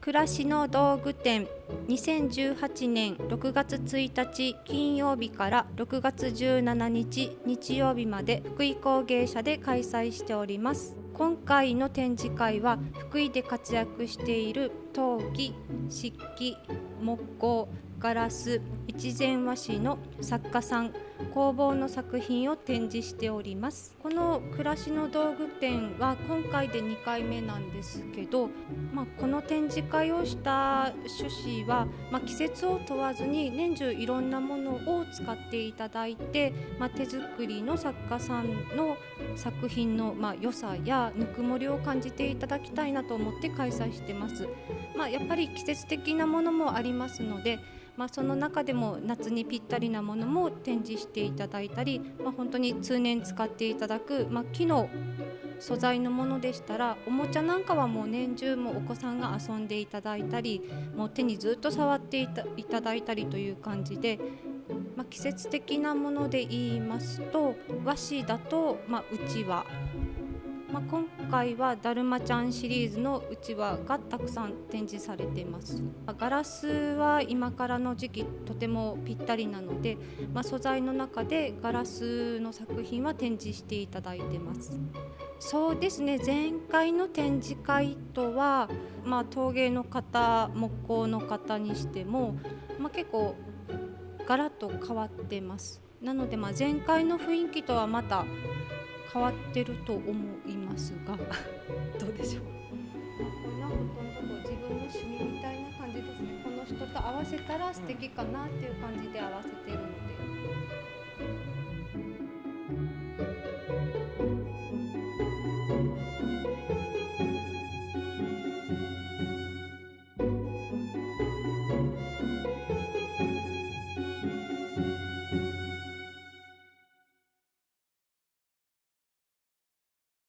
暮らしの道具店2018年6月1日金曜日から6月17日日曜日まで福井工芸社で開催しております。今回の展示会は福井で活躍している陶器、漆器、木工、ガラス、越前和紙の作家さん、工房の作品を展示しております。この暮らしの道具展は今回で2回目なんですけど、この展示会をした趣旨は、季節を問わずに年中いろんなものを使っていただいて、手作りの作家さんの作品の良さやぬくもりを感じていただきたいなと思って開催してます。やっぱり季節的なものもありますので、その中でも夏にぴったりなものも展示していただいたり、本当に通年使っていただく、木の素材のものでしたら、おもちゃなんかはもう年中もお子さんが遊んでいただいたり、もう手にずっと触っていただいたりという感じで、季節的なもので言いますと、和紙だと、うちわ、今回はだるまちゃんシリーズのうちわがたくさん展示されています。ガラスは今からの時期とてもぴったりなので、素材の中でガラスの作品は展示していただいてます。そうですね、前回の展示会とは、陶芸の方、木工の方にしても、結構ガラッと変わってます。なので前回の雰囲気とはまた変わってると思いますがどうでしょう。これはほとんど自分の趣味みたいな感じですね。この人と合わせたら素敵かなっていう感じで合わせてるので、